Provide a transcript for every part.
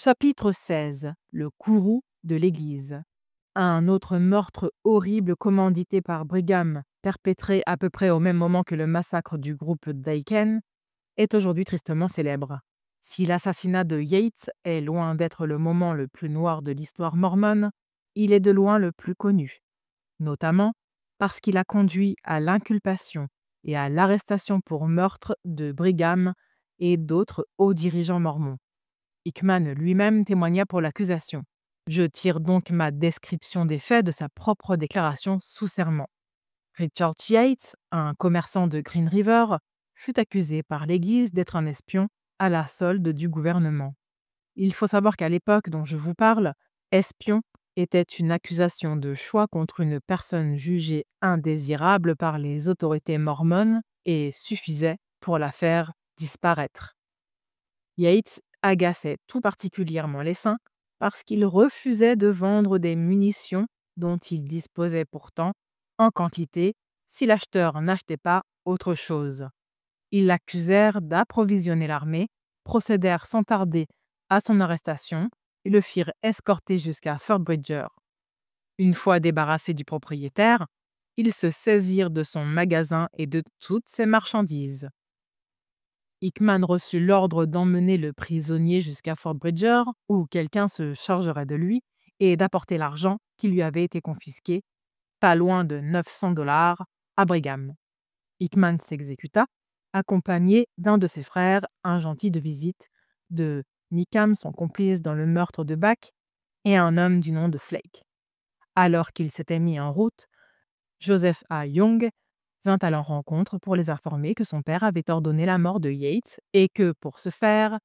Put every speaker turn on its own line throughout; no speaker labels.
Chapitre 16. Le courroux de l'Église. Un autre meurtre horrible commandité par Brigham, perpétré à peu près au même moment que le massacre du groupe Daken, est aujourd'hui tristement célèbre. Si l'assassinat de Yates est loin d'être le moment le plus noir de l'histoire mormone, il est de loin le plus connu, notamment parce qu'il a conduit à l'inculpation et à l'arrestation pour meurtre de Brigham et d'autres hauts dirigeants mormons. Hickman lui-même témoigna pour l'accusation. Je tire donc ma description des faits de sa propre déclaration sous serment. Richard Yates, un commerçant de Green River, fut accusé par l'Église d'être un espion à la solde du gouvernement. Il faut savoir qu'à l'époque dont je vous parle, espion était une accusation de choix contre une personne jugée indésirable par les autorités mormones et suffisait pour la faire disparaître. Yates agaçait tout particulièrement les saints parce qu'il refusait de vendre des munitions dont il disposait pourtant en quantité si l'acheteur n'achetait pas autre chose. Ils l'accusèrent d'approvisionner l'armée, procédèrent sans tarder à son arrestation et le firent escorter jusqu'à Fort Bridger. Une fois débarrassés du propriétaire, ils se saisirent de son magasin et de toutes ses marchandises. Hickman reçut l'ordre d'emmener le prisonnier jusqu'à Fort Bridger, où quelqu'un se chargerait de lui, et d'apporter l'argent qui lui avait été confisqué, pas loin de 900 $ à Brigham. Hickman s'exécuta, accompagné d'un de ses frères, un gentil de visite, de Mickham, son complice dans le meurtre de Back, et un homme du nom de Flake. Alors qu'ils s'étaient mis en route, Joseph A. Young vint à leur rencontre pour les informer que son père avait ordonné la mort de Yates et que, pour ce faire,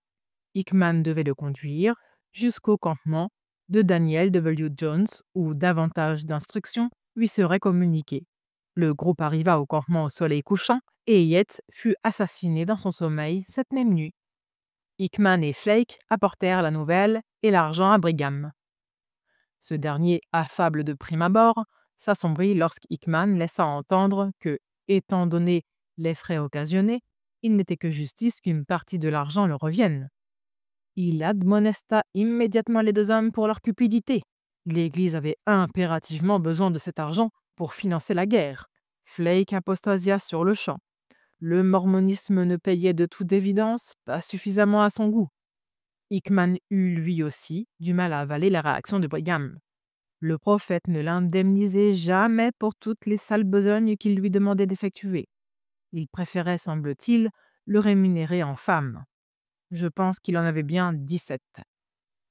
Hickman devait le conduire jusqu'au campement de Daniel W. Jones où davantage d'instructions lui seraient communiquées. Le groupe arriva au campement au soleil couchant et Yates fut assassiné dans son sommeil cette même nuit. Hickman et Flake apportèrent la nouvelle et l'argent à Brigham. Ce dernier, affable de prime abord, s'assombrit lorsqu'Hickman laissa entendre que, étant donné les frais occasionnés, il n'était que justice qu'une partie de l'argent leur revienne. Il admonesta immédiatement les deux hommes pour leur cupidité. L'Église avait impérativement besoin de cet argent pour financer la guerre. Flake apostasia sur le champ. Le mormonisme ne payait de toute évidence pas suffisamment à son goût. Hickman eut lui aussi du mal à avaler la réaction de Brigham. Le prophète ne l'indemnisait jamais pour toutes les sales besognes qu'il lui demandait d'effectuer. Il préférait, semble-t-il, le rémunérer en femmes. Je pense qu'il en avait bien 17.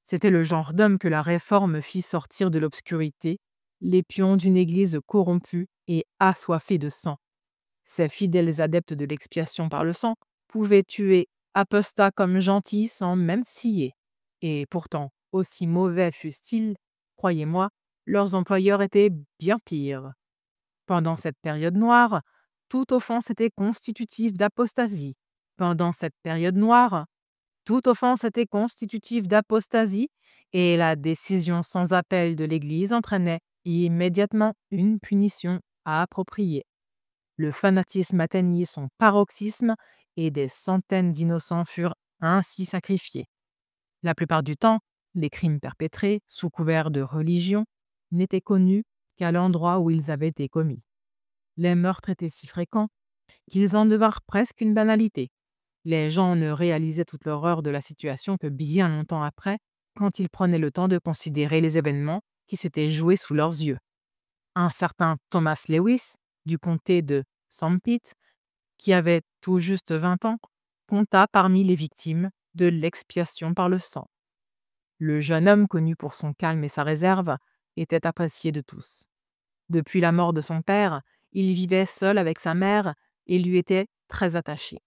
C'était le genre d'homme que la Réforme fit sortir de l'obscurité, l'épion d'une église corrompue et assoiffée de sang. Ces fidèles adeptes de l'expiation par le sang pouvaient tuer apostats comme gentils sans même scier. Et pourtant, aussi mauvais fussent-ils, croyez-moi, leurs employeurs étaient bien pires. Pendant cette période noire, toute offense était constitutive d'apostasie. Pendant cette période noire, toute offense était constitutive d'apostasie et la décision sans appel de l'Église entraînait immédiatement une punition appropriée. Le fanatisme atteignit son paroxysme et des centaines d'innocents furent ainsi sacrifiés. La plupart du temps, les crimes perpétrés, sous couvert de religion, n'étaient connus qu'à l'endroit où ils avaient été commis. Les meurtres étaient si fréquents qu'ils en devinrent presque une banalité. Les gens ne réalisaient toute l'horreur de la situation que bien longtemps après, quand ils prenaient le temps de considérer les événements qui s'étaient joués sous leurs yeux. Un certain Thomas Lewis, du comté de Sanpete, qui avait tout juste 20 ans, compta parmi les victimes de l'expiation par le sang. Le jeune homme, connu pour son calme et sa réserve, était apprécié de tous. Depuis la mort de son père, il vivait seul avec sa mère et lui était très attaché.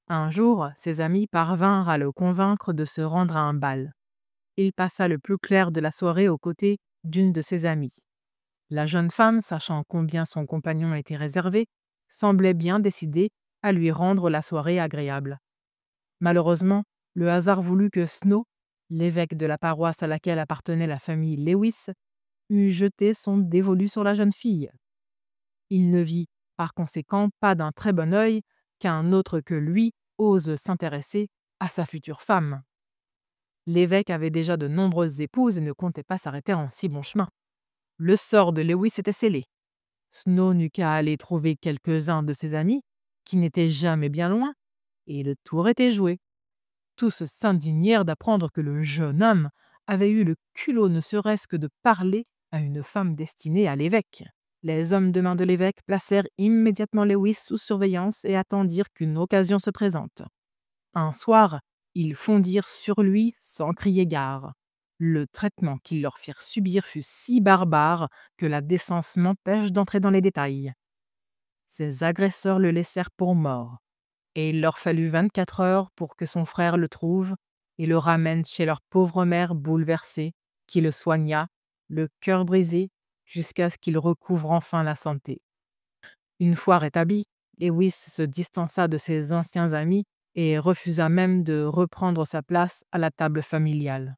Un jour, ses amis parvinrent à le convaincre de se rendre à un bal. Il passa le plus clair de la soirée aux côtés d'une de ses amies. La jeune femme, sachant combien son compagnon était réservé, semblait bien décidée à lui rendre la soirée agréable. Malheureusement, le hasard voulut que Snow, l'évêque de la paroisse à laquelle appartenait la famille Lewis, eût jeté son dévolu sur la jeune fille. Il ne vit, par conséquent, pas d'un très bon œil qu'un autre que lui ose s'intéresser à sa future femme. L'évêque avait déjà de nombreuses épouses et ne comptait pas s'arrêter en si bon chemin. Le sort de Lewis était scellé. Snow n'eut qu'à aller trouver quelques-uns de ses amis, qui n'étaient jamais bien loin, et le tour était joué. Tous s'indignèrent d'apprendre que le jeune homme avait eu le culot ne serait-ce que de parler à une femme destinée à l'évêque. Les hommes de main de l'évêque placèrent immédiatement Lewis sous surveillance et attendirent qu'une occasion se présente. Un soir, ils fondirent sur lui sans crier gare. Le traitement qu'ils leur firent subir fut si barbare que la décence m'empêche d'entrer dans les détails. Ces agresseurs le laissèrent pour mort, et il leur fallut 24 heures pour que son frère le trouve et le ramène chez leur pauvre mère bouleversée, qui le soigna, le cœur brisé, jusqu'à ce qu'il recouvre enfin la santé. Une fois rétabli, Lewis se distança de ses anciens amis et refusa même de reprendre sa place à la table familiale.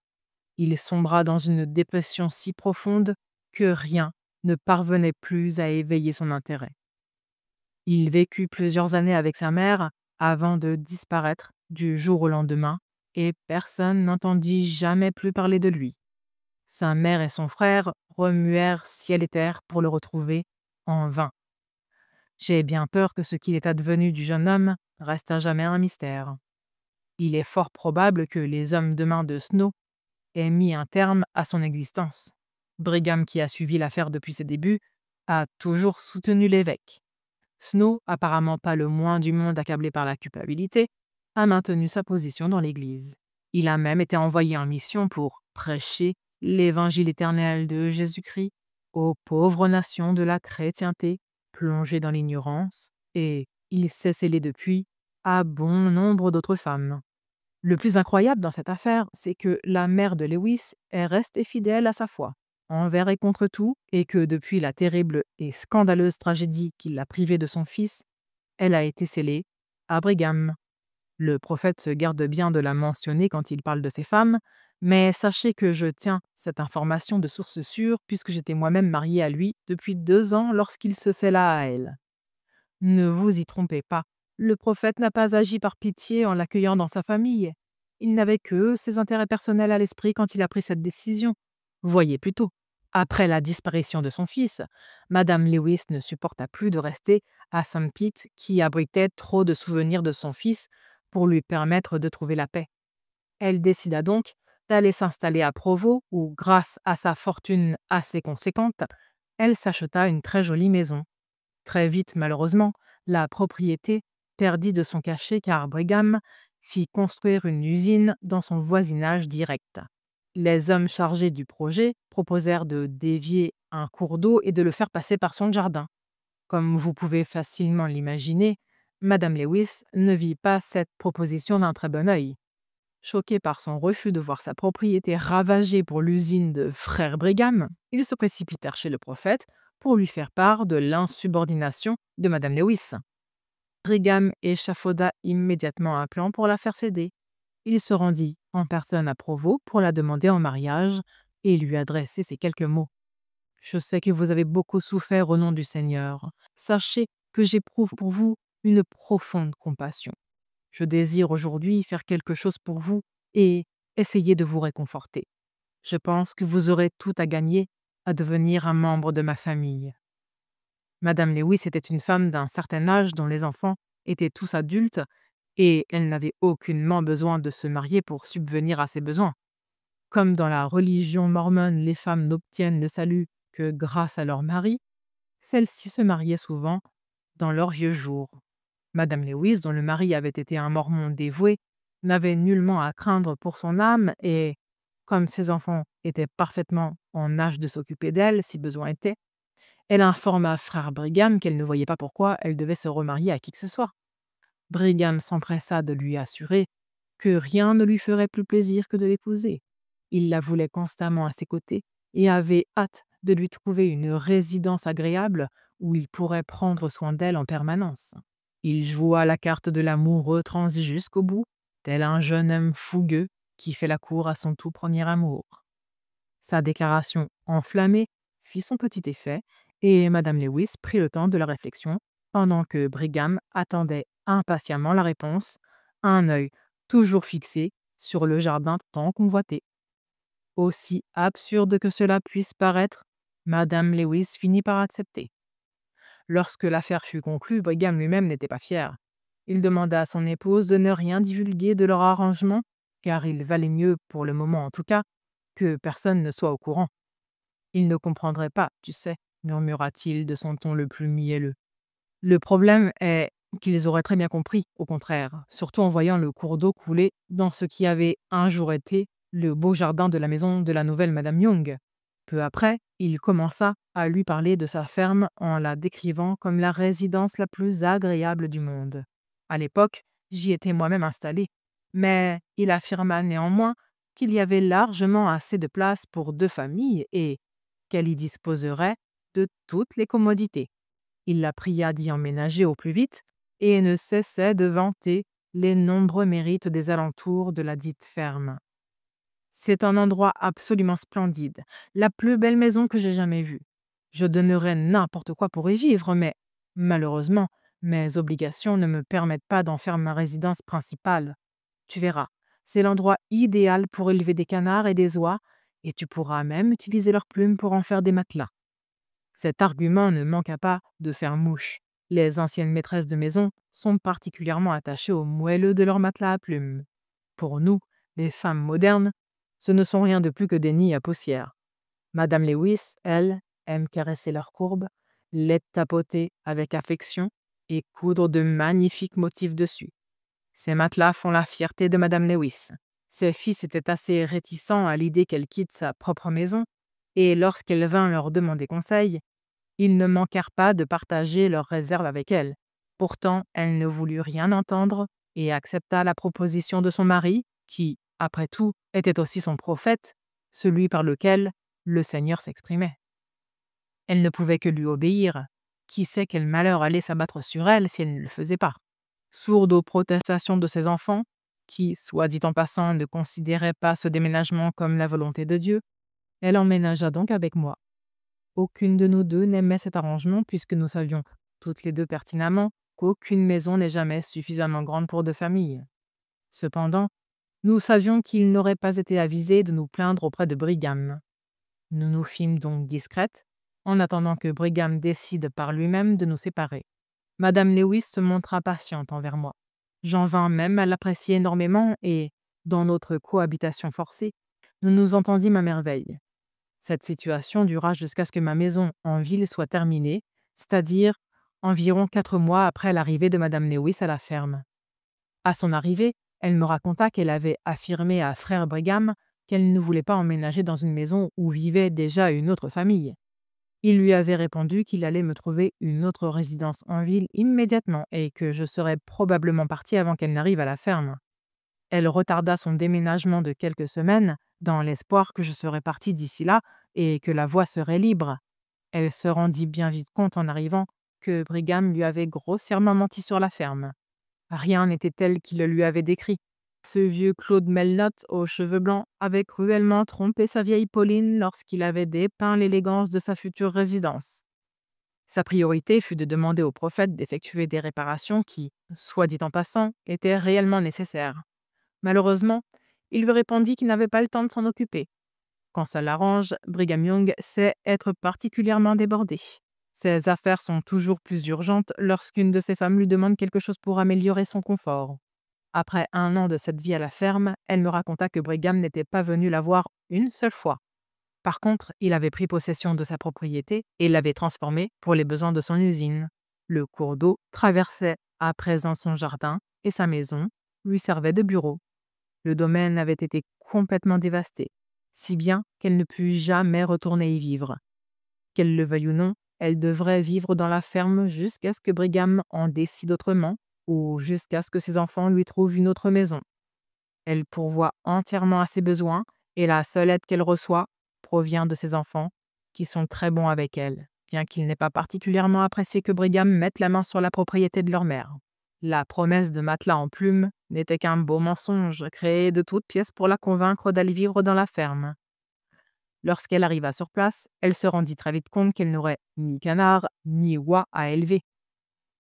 Il sombra dans une dépression si profonde que rien ne parvenait plus à éveiller son intérêt. Il vécut plusieurs années avec sa mère avant de disparaître du jour au lendemain, et personne n'entendit jamais plus parler de lui. Sa mère et son frère remuèrent ciel et terre pour le retrouver, en vain. J'ai bien peur que ce qu'il est advenu du jeune homme reste à jamais un mystère. Il est fort probable que les hommes de main de Snow aient mis un terme à son existence. Brigham, qui a suivi l'affaire depuis ses débuts, a toujours soutenu l'évêque. Snow, apparemment pas le moins du monde accablé par la culpabilité, a maintenu sa position dans l'Église. Il a même été envoyé en mission pour prêcher l'évangile éternel de Jésus-Christ aux pauvres nations de la chrétienté plongées dans l'ignorance, et il s'est scellé depuis à bon nombre d'autres femmes. Le plus incroyable dans cette affaire, c'est que la mère de Lewis est restée fidèle à sa foi, envers et contre tout, et que depuis la terrible et scandaleuse tragédie qui l'a privée de son fils, elle a été scellée à Brigham. Le prophète se garde bien de la mentionner quand il parle de ces femmes, mais sachez que je tiens cette information de source sûre puisque j'étais moi-même mariée à lui depuis 2 ans lorsqu'il se scella à elle. Ne vous y trompez pas, le prophète n'a pas agi par pitié en l'accueillant dans sa famille. Il n'avait que ses intérêts personnels à l'esprit quand il a pris cette décision. Voyez plutôt. Après la disparition de son fils, Madame Lewis ne supporta plus de rester à St. Pete qui abritait trop de souvenirs de son fils pour lui permettre de trouver la paix. Elle décida donc d'aller s'installer à Provo où, grâce à sa fortune assez conséquente, elle s'acheta une très jolie maison. Très vite, malheureusement, la propriété perdit de son cachet car Brigham fit construire une usine dans son voisinage direct. Les hommes chargés du projet proposèrent de dévier un cours d'eau et de le faire passer par son jardin. Comme vous pouvez facilement l'imaginer, Madame Lewis ne vit pas cette proposition d'un très bon œil. Choqué par son refus de voir sa propriété ravagée pour l'usine de frère Brigham, ils se précipitèrent chez le prophète pour lui faire part de l'insubordination de Madame Lewis. Brigham échafauda immédiatement un plan pour la faire céder. Il se rendit en personne à Provo pour la demander en mariage et lui adresser ces quelques mots. Je sais que vous avez beaucoup souffert au nom du Seigneur. Sachez que j'éprouve pour vous une profonde compassion. Je désire aujourd'hui faire quelque chose pour vous et essayer de vous réconforter. Je pense que vous aurez tout à gagner à devenir un membre de ma famille. Madame Lewis était une femme d'un certain âge dont les enfants étaient tous adultes et elle n'avait aucunement besoin de se marier pour subvenir à ses besoins. Comme dans la religion mormone, les femmes n'obtiennent le salut que grâce à leur mari, celles-ci se mariaient souvent dans leurs vieux jours. Madame Lewis, dont le mari avait été un mormon dévoué, n'avait nullement à craindre pour son âme et, comme ses enfants étaient parfaitement en âge de s'occuper d'elle si besoin était, elle informa frère Brigham qu'elle ne voyait pas pourquoi elle devait se remarier à qui que ce soit. Brigham s'empressa de lui assurer que rien ne lui ferait plus plaisir que de l'épouser. Il la voulait constamment à ses côtés et avait hâte de lui trouver une résidence agréable où il pourrait prendre soin d'elle en permanence. Il joua la carte de l'amoureux transi jusqu'au bout, tel un jeune homme fougueux qui fait la cour à son tout premier amour. Sa déclaration enflammée fit son petit effet et Madame Lewis prit le temps de la réflexion pendant que Brigham attendait impatiemment la réponse, un œil toujours fixé sur le jardin tant convoité. Aussi absurde que cela puisse paraître, Madame Lewis finit par accepter. Lorsque l'affaire fut conclue, Brigham lui-même n'était pas fier. Il demanda à son épouse de ne rien divulguer de leur arrangement, car il valait mieux, pour le moment en tout cas, que personne ne soit au courant. Il ne comprendrait pas, tu sais, murmura-t-il de son ton le plus mielleux. Le problème est qu'ils auraient très bien compris, au contraire, surtout en voyant le cours d'eau couler dans ce qui avait un jour été le beau jardin de la maison de la nouvelle Madame Young. Peu après, il commença à lui parler de sa ferme en la décrivant comme la résidence la plus agréable du monde. À l'époque, j'y étais moi-même installé, mais il affirma néanmoins qu'il y avait largement assez de place pour 2 familles et qu'elle y disposerait de toutes les commodités. Il la pria d'y emménager au plus vite et ne cessait de vanter les nombreux mérites des alentours de la dite ferme. C'est un endroit absolument splendide, la plus belle maison que j'ai jamais vue. Je donnerais n'importe quoi pour y vivre, mais malheureusement, mes obligations ne me permettent pas d'en faire ma résidence principale. Tu verras, c'est l'endroit idéal pour élever des canards et des oies, et tu pourras même utiliser leurs plumes pour en faire des matelas. Cet argument ne manqua pas de faire mouche. Les anciennes maîtresses de maison sont particulièrement attachées aux moelleux de leurs matelas à plumes. Pour nous, les femmes modernes, ce ne sont rien de plus que des nids à poussière. Madame Lewis, elle, aime caresser leurs courbes, les tapoter avec affection et coudre de magnifiques motifs dessus. Ces matelas font la fierté de Madame Lewis. Ses fils étaient assez réticents à l'idée qu'elle quitte sa propre maison, et lorsqu'elle vint leur demander conseil, ils ne manquèrent pas de partager leurs réserves avec elle. Pourtant, elle ne voulut rien entendre et accepta la proposition de son mari, qui, après tout, était aussi son prophète, celui par lequel le Seigneur s'exprimait. Elle ne pouvait que lui obéir. Qui sait quel malheur allait s'abattre sur elle si elle ne le faisait pas? Sourde aux protestations de ses enfants, qui, soit dit en passant, ne considéraient pas ce déménagement comme la volonté de Dieu, elle emménagea donc avec moi. Aucune de nous deux n'aimait cet arrangement puisque nous savions toutes les deux pertinemment qu'aucune maison n'est jamais suffisamment grande pour 2 familles. Cependant, nous savions qu'il n'aurait pas été avisé de nous plaindre auprès de Brigham. Nous nous fîmes donc discrètes, en attendant que Brigham décide par lui-même de nous séparer. Madame Lewis se montra patiente envers moi. J'en vins même à l'apprécier énormément et, dans notre cohabitation forcée, nous nous entendîmes à merveille. Cette situation dura jusqu'à ce que ma maison en ville soit terminée, c'est-à-dire environ 4 mois après l'arrivée de Madame Lewis à la ferme. À son arrivée, elle me raconta qu'elle avait affirmé à frère Brigham qu'elle ne voulait pas emménager dans une maison où vivait déjà une autre famille. Il lui avait répondu qu'il allait me trouver une autre résidence en ville immédiatement et que je serais probablement parti avant qu'elle n'arrive à la ferme. Elle retarda son déménagement de quelques semaines, dans l'espoir que je serais parti d'ici là et que la voie serait libre. Elle se rendit bien vite compte en arrivant que Brigham lui avait grossièrement menti sur la ferme. Rien n'était tel qu'il le lui avait décrit. Ce vieux Claude Melnotte aux cheveux blancs avait cruellement trompé sa vieille Pauline lorsqu'il avait dépeint l'élégance de sa future résidence. Sa priorité fut de demander au prophète d'effectuer des réparations qui, soit dit en passant, étaient réellement nécessaires. Malheureusement, il lui répondit qu'il n'avait pas le temps de s'en occuper. Quand ça l'arrange, Brigham Young sait être particulièrement débordé. Ses affaires sont toujours plus urgentes lorsqu'une de ses femmes lui demande quelque chose pour améliorer son confort. Après 1 an de cette vie à la ferme, elle me raconta que Brigham n'était pas venu la voir une seule fois. Par contre, il avait pris possession de sa propriété et l'avait transformée pour les besoins de son usine. Le cours d'eau traversait à présent son jardin et sa maison lui servait de bureau. Le domaine avait été complètement dévasté, si bien qu'elle ne put jamais retourner y vivre. Qu'elle le veuille ou non, elle devrait vivre dans la ferme jusqu'à ce que Brigham en décide autrement ou jusqu'à ce que ses enfants lui trouvent une autre maison. Elle pourvoit entièrement à ses besoins et la seule aide qu'elle reçoit provient de ses enfants, qui sont très bons avec elle, bien qu'il n'ait pas particulièrement apprécié que Brigham mette la main sur la propriété de leur mère. La promesse de matelas en plumes n'était qu'un beau mensonge créé de toutes pièces pour la convaincre d'aller vivre dans la ferme. Lorsqu'elle arriva sur place, elle se rendit très vite compte qu'elle n'aurait ni canard ni oie à élever.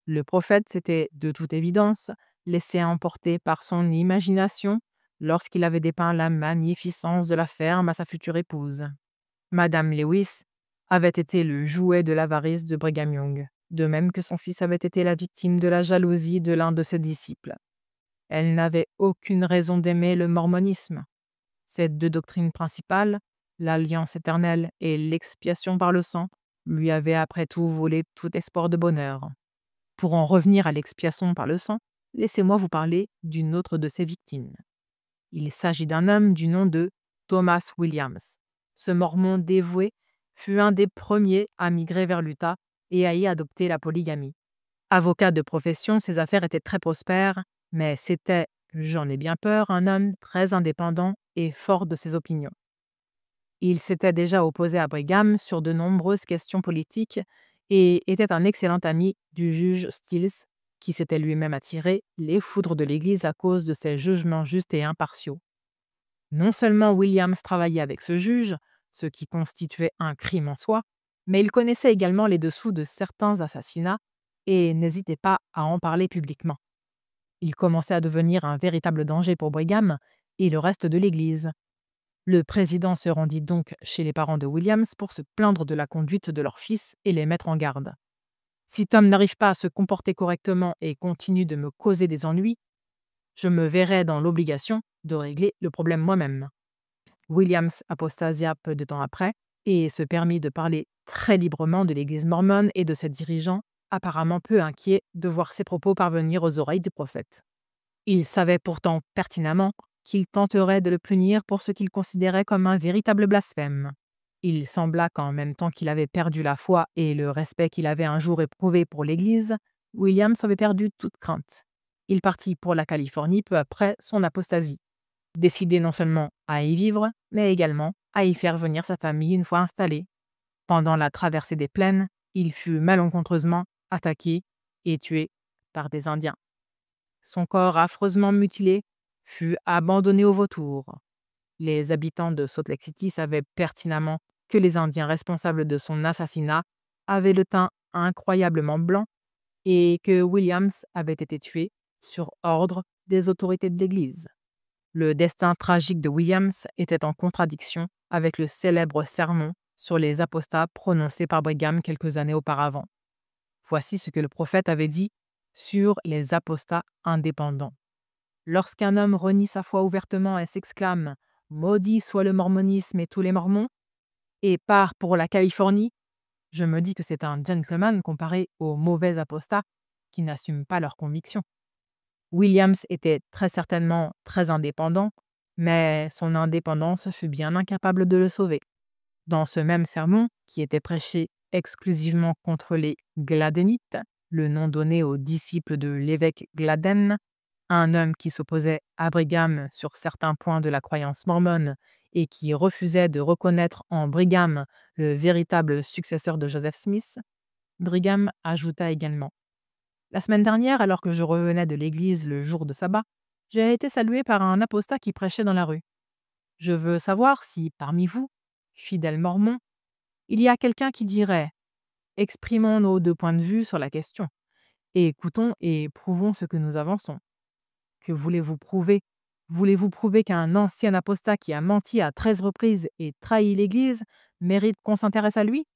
Le prophète s'était, de toute évidence, laissé emporter par son imagination lorsqu'il avait dépeint la magnificence de la ferme à sa future épouse. Madame Lewis avait été le jouet de l'avarice de Brigham Young, de même que son fils avait été la victime de la jalousie de l'un de ses disciples. Elle n'avait aucune raison d'aimer le mormonisme. Ces deux doctrines principales, l'alliance éternelle et l'expiation par le sang, lui avaient après tout volé tout espoir de bonheur. Pour en revenir à l'expiation par le sang, laissez-moi vous parler d'une autre de ses victimes. Il s'agit d'un homme du nom de Thomas Williams. Ce mormon dévoué fut un des premiers à migrer vers l'Utah et à y adopter la polygamie. Avocat de profession, ses affaires étaient très prospères, mais c'était, j'en ai bien peur, un homme très indépendant et fort de ses opinions. Il s'était déjà opposé à Brigham sur de nombreuses questions politiques et était un excellent ami du juge Stills, qui s'était lui-même attiré les foudres de l'Église à cause de ses jugements justes et impartiaux. Non seulement Williams travaillait avec ce juge, ce qui constituait un crime en soi, mais il connaissait également les dessous de certains assassinats et n'hésitait pas à en parler publiquement. Il commençait à devenir un véritable danger pour Brigham et le reste de l'Église. Le président se rendit donc chez les parents de Williams pour se plaindre de la conduite de leur fils et les mettre en garde. Si Tom n'arrive pas à se comporter correctement et continue de me causer des ennuis, je me verrai dans l'obligation de régler le problème moi-même. Williams apostasia peu de temps après et se permit de parler très librement de l'Église mormone et de ses dirigeants, apparemment peu inquiets de voir ses propos parvenir aux oreilles du prophète. Il savait pourtant pertinemment qu'il tenterait de le punir pour ce qu'il considérait comme un véritable blasphème. Il sembla qu'en même temps qu'il avait perdu la foi et le respect qu'il avait un jour éprouvé pour l'Église, Williams avait perdu toute crainte. Il partit pour la Californie peu après son apostasie, décidé non seulement à y vivre, mais également à y faire venir sa famille une fois installée. Pendant la traversée des plaines, il fut malencontreusement attaqué et tué par des Indiens. Son corps affreusement mutilé fut abandonné aux vautours. Les habitants de Salt Lake City savaient pertinemment que les Indiens responsables de son assassinat avaient le teint incroyablement blanc et que Williams avait été tué sur ordre des autorités de l'Église. Le destin tragique de Williams était en contradiction avec le célèbre sermon sur les apostats prononcé par Brigham quelques années auparavant. Voici ce que le prophète avait dit sur les apostats indépendants. Lorsqu'un homme renie sa foi ouvertement et s'exclame « Maudit soit le mormonisme et tous les mormons » et part pour la Californie, je me dis que c'est un gentleman comparé aux mauvais apostats qui n'assument pas leurs convictions. Williams était très certainement très indépendant, mais son indépendance fut bien incapable de le sauver. Dans ce même sermon, qui était prêché exclusivement contre les Gladenites, le nom donné aux disciples de l'évêque Gladden, un homme qui s'opposait à Brigham sur certains points de la croyance mormone et qui refusait de reconnaître en Brigham le véritable successeur de Joseph Smith, Brigham ajouta également: « La semaine dernière, alors que je revenais de l'église le jour de sabbat, j'ai été salué par un apostat qui prêchait dans la rue. Je veux savoir si, parmi vous, fidèles mormons, il y a quelqu'un qui dirait: exprimons nos deux points de vue sur la question, et écoutons et prouvons ce que nous avançons. Que voulez-vous prouver? Voulez-vous prouver qu'un ancien apostat qui a menti à 13 reprises et trahi l'Église mérite qu'on s'intéresse à lui?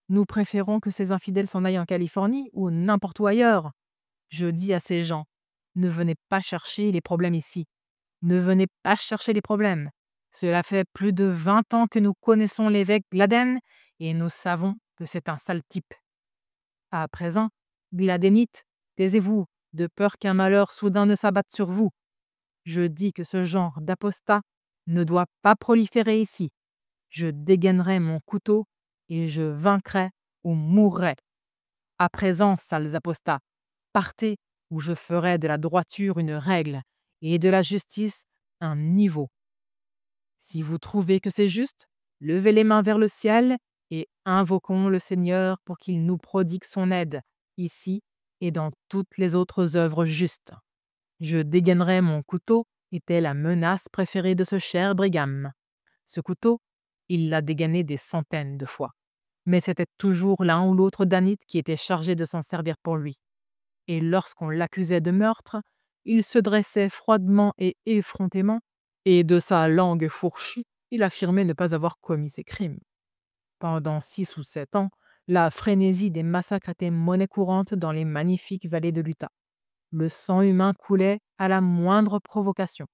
Nous préférons que ces infidèles s'en aillent en Californie ou n'importe où ailleurs. Je dis à ces gens, ne venez pas chercher les problèmes ici. Ne venez pas chercher les problèmes. Cela fait plus de 20 ans que nous connaissons l'évêque Gladden et nous savons que c'est un sale type. À présent, Gladénites, taisez-vous, de peur qu'un malheur soudain ne s'abatte sur vous. Je dis que ce genre d'apostat ne doit pas proliférer ici. Je dégainerai mon couteau et je vaincrai ou mourrai. À présent, sales apostats, partez ou je ferai de la droiture une règle et de la justice un niveau. Si vous trouvez que c'est juste, levez les mains vers le ciel et invoquons le Seigneur pour qu'il nous prodigue son aide, ici et dans toutes les autres œuvres justes. Je dégainerai mon couteau était la menace préférée de ce cher Brigham. Ce couteau, il l'a dégainé des centaines de fois. Mais c'était toujours l'un ou l'autre danite qui était chargé de s'en servir pour lui. Et lorsqu'on l'accusait de meurtre, il se dressait froidement et effrontément et de sa langue fourchue, il affirmait ne pas avoir commis ces crimes. Pendant 6 ou 7 ans, la frénésie des massacres était monnaie courante dans les magnifiques vallées de l'Utah. Le sang humain coulait à la moindre provocation.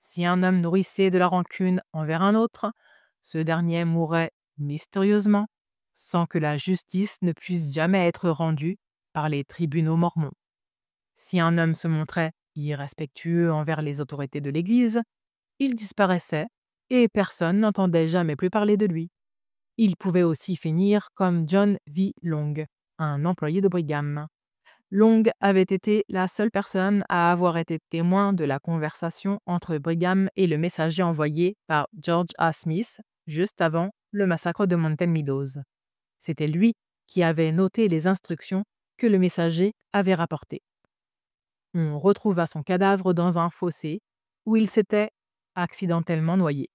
Si un homme nourrissait de la rancune envers un autre, ce dernier mourait mystérieusement, sans que la justice ne puisse jamais être rendue par les tribunaux mormons. Si un homme se montrait irrespectueux envers les autorités de l'Église, il disparaissait et personne n'entendait jamais plus parler de lui. Il pouvait aussi finir comme John V. Long, un employé de Brigham. Long avait été la seule personne à avoir été témoin de la conversation entre Brigham et le messager envoyé par George A. Smith juste avant le massacre de Mountain Meadows. C'était lui qui avait noté les instructions que le messager avait rapportées. On retrouva son cadavre dans un fossé où il s'était accidentellement noyé.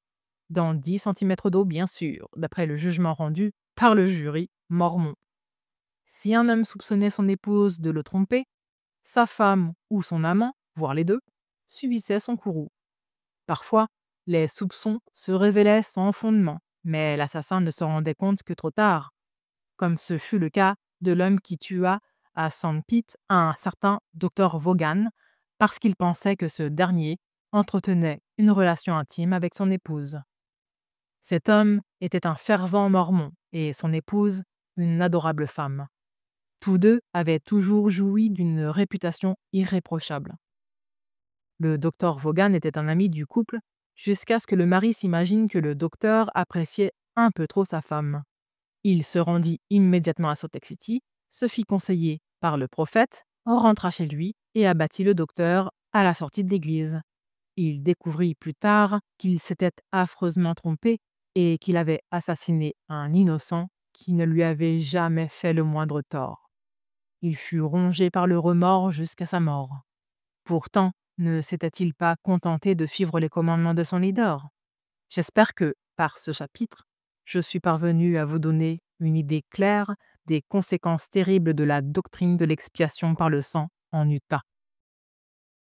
Dans 10 centimètres d'eau, bien sûr, d'après le jugement rendu par le jury mormon. Si un homme soupçonnait son épouse de le tromper, sa femme ou son amant, voire les deux, subissait son courroux. Parfois, les soupçons se révélaient sans fondement, mais l'assassin ne se rendait compte que trop tard, comme ce fut le cas de l'homme qui tua à Sand Pit un certain Dr Vaughan parce qu'il pensait que ce dernier entretenait une relation intime avec son épouse. Cet homme était un fervent mormon et son épouse une adorable femme. Tous deux avaient toujours joui d'une réputation irréprochable. Le docteur Vaughan était un ami du couple jusqu'à ce que le mari s'imagine que le docteur appréciait un peu trop sa femme. Il se rendit immédiatement à Salt Lake City, se fit conseiller par le prophète, rentra chez lui et abattit le docteur à la sortie de l'église. Il découvrit plus tard qu'il s'était affreusement trompé et qu'il avait assassiné un innocent qui ne lui avait jamais fait le moindre tort. Il fut rongé par le remords jusqu'à sa mort. Pourtant, ne s'était-il pas contenté de suivre les commandements de son leader? J'espère que, par ce chapitre, je suis parvenu à vous donner une idée claire des conséquences terribles de la doctrine de l'expiation par le sang en Utah.